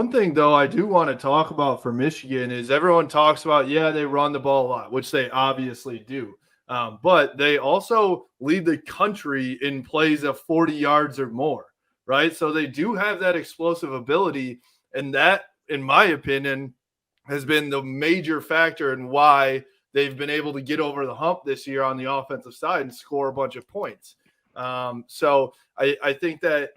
one thing though I do want to talk about for Michigan is everyone talks about, yeah, they run the ball a lot, which they obviously do. But they also lead the country in plays of 40 yards or more, right? So they do have that explosive ability. And that, in my opinion, has been the major factor in why they've been able to get over the hump this year on the offensive side and score a bunch of points. So I think that,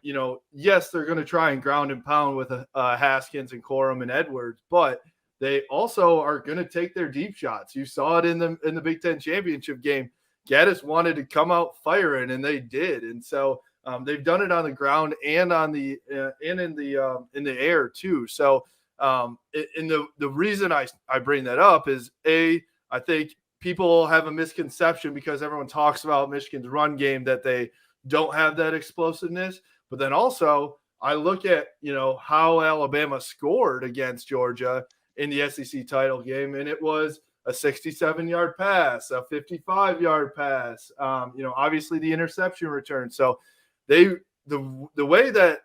yes, they're going to try and ground and pound with Haskins and Corum and Edwards, but they also are going to take their deep shots. You saw it in the Big Ten championship game. Gaddis wanted to come out firing, and they did. And so they've done it on the ground and on the and in the air too. So and the reason I bring that up is I think people have a misconception because everyone talks about Michigan's run game that they don't have that explosiveness. But then also I look at, how Alabama scored against Georgia in the SEC title game, and it was a 67-yard pass, a 55-yard pass, obviously the interception return. So the way that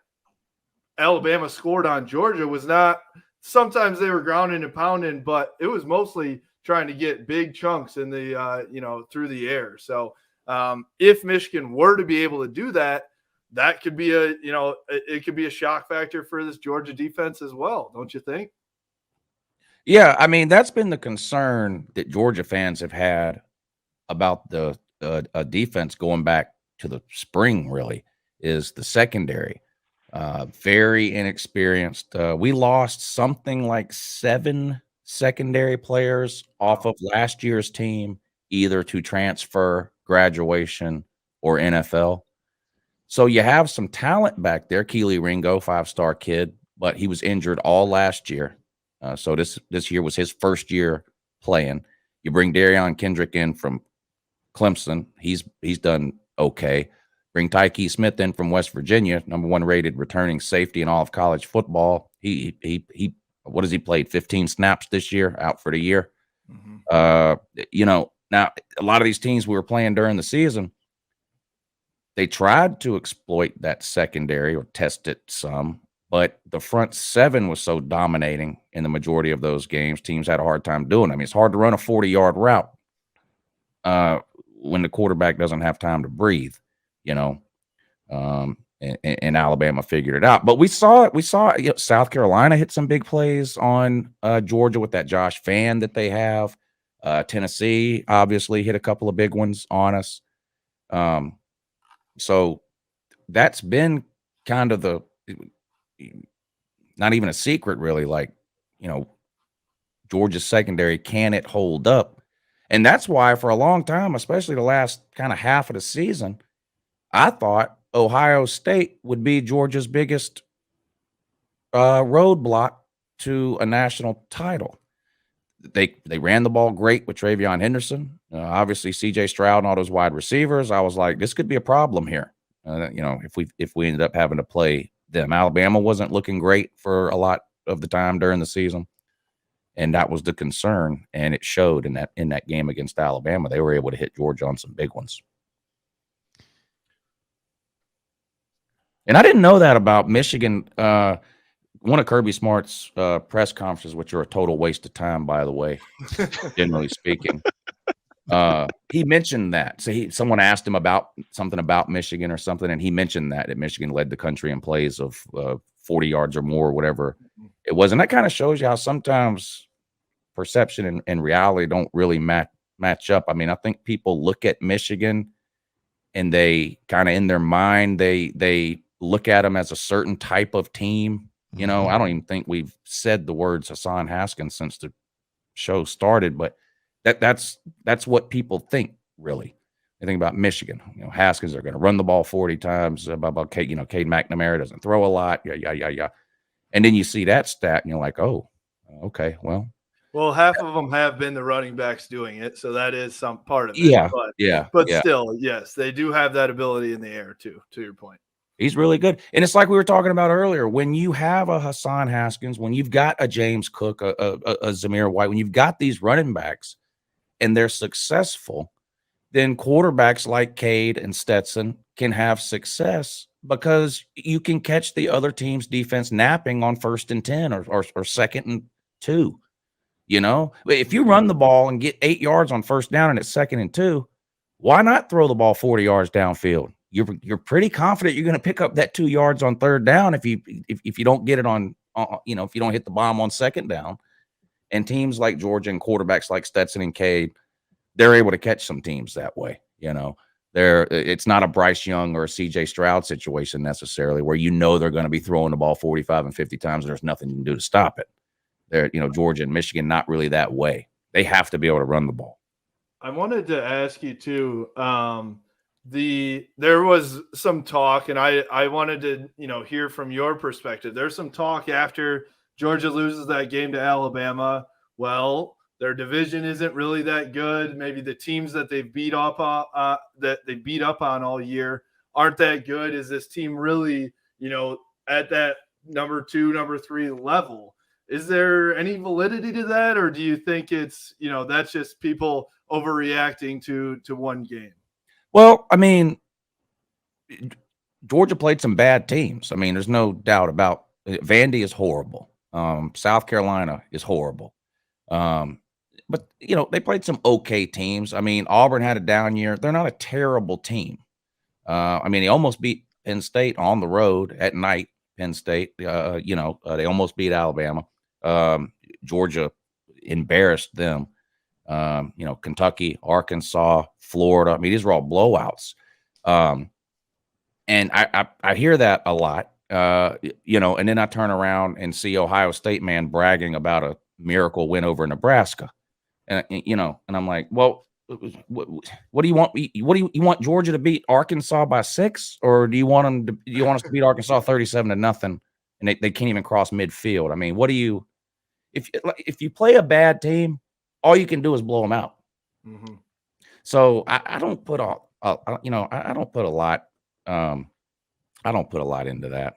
Alabama scored on Georgia was not – sometimes they were grounding and pounding, but it was mostly – trying to get big chunks in the, through the air. So if Michigan were to be able to do that, that could be it could be a shock factor for this Georgia defense as well. Don't you think? Yeah. I mean, that's been the concern that Georgia fans have had about the defense going back to the spring, really, is the secondary. Very inexperienced. We lost something like 7 secondary players off of last year's team, either to transfer, graduation, or NFL. So you have some talent back there. Keely Ringo, 5-star kid, but he was injured all last year. So this year was his first year playing. You bring Darion Kendrick in from Clemson. He's done okay. Bring Tyke Smith in from West Virginia, number 1 rated returning safety in all of college football. He what has he played? 15 snaps this year, out for the year. Mm-hmm. Now a lot of these teams we were playing during the season, they tried to exploit that secondary or test it some, but the front 7 was so dominating in the majority of those games, teams had a hard time doing it. I mean, it's hard to run a 40-yard route when the quarterback doesn't have time to breathe, and Alabama figured it out. But we saw South Carolina hit some big plays on Georgia with that Josh Fan that they have. Tennessee obviously hit a couple of big ones on us. So that's been kind of not even a secret, really. Like, Georgia's secondary, can it hold up? And that's why for a long time, especially the last kind of half of the season, I thought Ohio State would be Georgia's biggest roadblock to a national title. They ran the ball great with Travion Henderson. Obviously, C.J. Stroud and all those wide receivers. I was like, this could be a problem here. If we ended up having to play them. Alabama wasn't looking great for a lot of the time during the season, and that was the concern. And it showed in that game against Alabama. They were able to hit Georgia on some big ones. And I didn't know that about Michigan. One of Kirby Smart's press conferences, which are a total waste of time, by the way, generally speaking. He mentioned that. So someone asked him about something about Michigan or something, and he mentioned that Michigan led the country in plays of 40 yards or more, whatever it was. And that kind of shows you how sometimes perception and reality don't really match up. I mean, I think people look at Michigan and they kind of in their mind, they look at them as a certain type of team. I don't even think we've said the words Hassan Haskins since the show started, but that's what people think, really. They think about Michigan. Haskins are going to run the ball 40 times. About Cade McNamara doesn't throw a lot. Yeah. And then you see that stat, and you're like, oh, okay, well. Well, half of them have been the running backs doing it, so that is some part of it. Yeah, but still, yes, they do have that ability in the air too. To your point. He's really good. And it's like we were talking about earlier. When you have a Hassan Haskins, when you've got a James Cook, a Zamir White, when you've got these running backs and they're successful, then quarterbacks like Cade and Stetson can have success because you can catch the other team's defense napping on 1st and 10 or 2nd and 2. You know, if you run the ball and get 8 yards on 1st down and it's 2nd and 2, why not throw the ball 40 yards downfield? You're pretty confident you're going to pick up that 2 yards on 3rd down if you don't get it on if you don't hit the bomb on 2nd down. And teams like Georgia and quarterbacks like Stetson and Cade, they're able to catch some teams that way. You know, it's not a Bryce Young or a CJ Stroud situation necessarily where they're going to be throwing the ball 45 and 50 times and there's nothing you can do to stop it. Georgia and Michigan, not really that way. They have to be able to run the ball. I wanted to ask you too. There was some talk, and I wanted to hear from your perspective. There's some talk after Georgia loses that game to Alabama. Well, their division isn't really that good. Maybe the teams that they beat up on all year aren't that good. Is this team really at that number 2, number 3 level? Is there any validity to that, or do you think it's that's just people overreacting to one game? Well, I mean, Georgia played some bad teams. I mean, there's no doubt about it. Vandy is horrible. South Carolina is horrible. But they played some okay teams. I mean, Auburn had a down year. They're not a terrible team. I mean, they almost beat Penn State on the road at night. Penn State, they almost beat Alabama. Georgia embarrassed them. Kentucky, Arkansas, Florida. I mean, these were all blowouts. And I hear that a lot, and then I turn around and see Ohio State man bragging about a miracle win over Nebraska. And, and I'm like, well, what do you want? What do you want Georgia to beat Arkansas by 6? Or do you want us to beat Arkansas 37-0? And they can't even cross midfield. I mean, what do you, if you play a bad team, all you can do is blow them out. Mm-hmm. So I don't put I don't put a lot. I don't put a lot into that.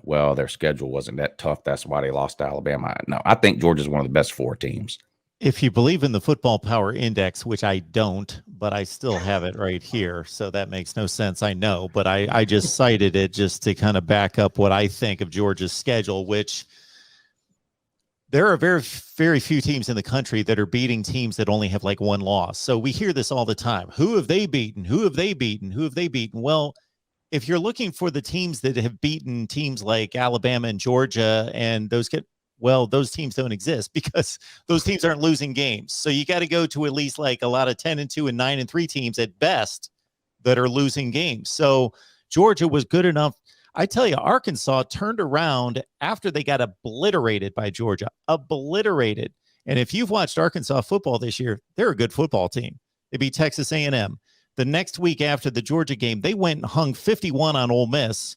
Well, their schedule wasn't that tough. That's why they lost to Alabama. No, I think Georgia's one of the best 4 teams. If you believe in the Football Power Index, which I don't, but I still have it right here, so that makes no sense, I know, but I just cited it just to kind of back up what I think of Georgia's schedule, which there are very, very few teams in the country that are beating teams that only have like 1 loss. So we hear this all the time. Who have they beaten? Who have they beaten? Who have they beaten? Well, if you're looking for the teams that have beaten teams like Alabama and Georgia and those teams don't exist because those teams aren't losing games. So you got to go to at least like a lot of 10-2 and 9-3 teams at best that are losing games. So Georgia was good enough. I tell you, Arkansas turned around after they got obliterated by Georgia. Obliterated. And if you've watched Arkansas football this year, they're a good football team. They beat Texas A&M. The next week after the Georgia game, they went and hung 51 on Ole Miss,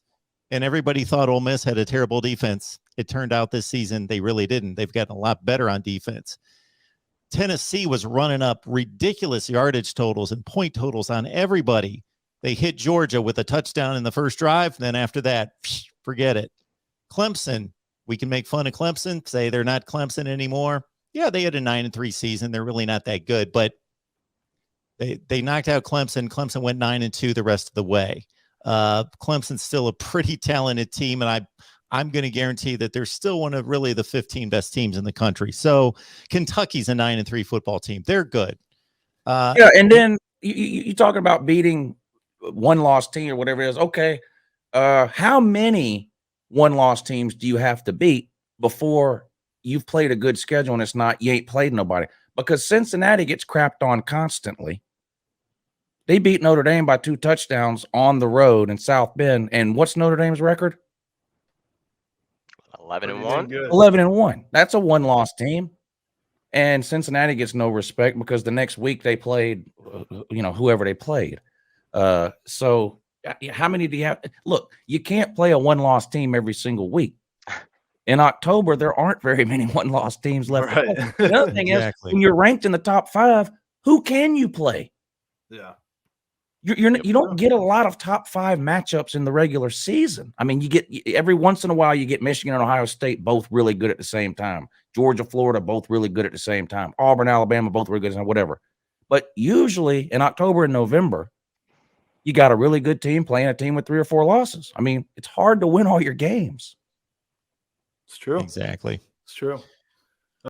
and everybody thought Ole Miss had a terrible defense. It turned out this season they really didn't. They've gotten a lot better on defense. Tennessee was running up ridiculous yardage totals and point totals on everybody. They hit Georgia with a touchdown in the first drive. Then after that, forget it. Clemson, we can make fun of Clemson, say they're not Clemson anymore. Yeah, they had a 9-3 season. They're really not that good, but they knocked out Clemson. Clemson went 9-2 the rest of the way. Clemson's still a pretty talented team, and I'm going to guarantee that they're still one of really the 15 best teams in the country. So Kentucky's a 9-3 football team. They're good. Yeah, and then you talking about beating 1-loss team or whatever it is. Okay, how many 1-loss teams do you have to beat before you've played a good schedule and it's not you ain't played nobody? Because Cincinnati gets crapped on constantly. They beat Notre Dame by 2 touchdowns on the road in South Bend. And what's Notre Dame's record? 11-1. 11-1. That's a 1-loss team. And Cincinnati gets no respect because the next week they played, whoever they played. So how many do you have? Look, you can't play a 1-loss team every single week. In October, there aren't very many 1-loss teams left. Right. The other thing is, when you're ranked in the top 5, who can you play? Yeah. You don't get a lot of top 5 matchups in the regular season. I mean, you get every once in a while you get Michigan and Ohio State both really good at the same time. Georgia, Florida both really good at the same time. Auburn, Alabama both really good at the same time, whatever. But usually in October and November, you got a really good team playing a team with 3 or 4 losses. I mean, it's hard to win all your games. It's true. Exactly. It's true.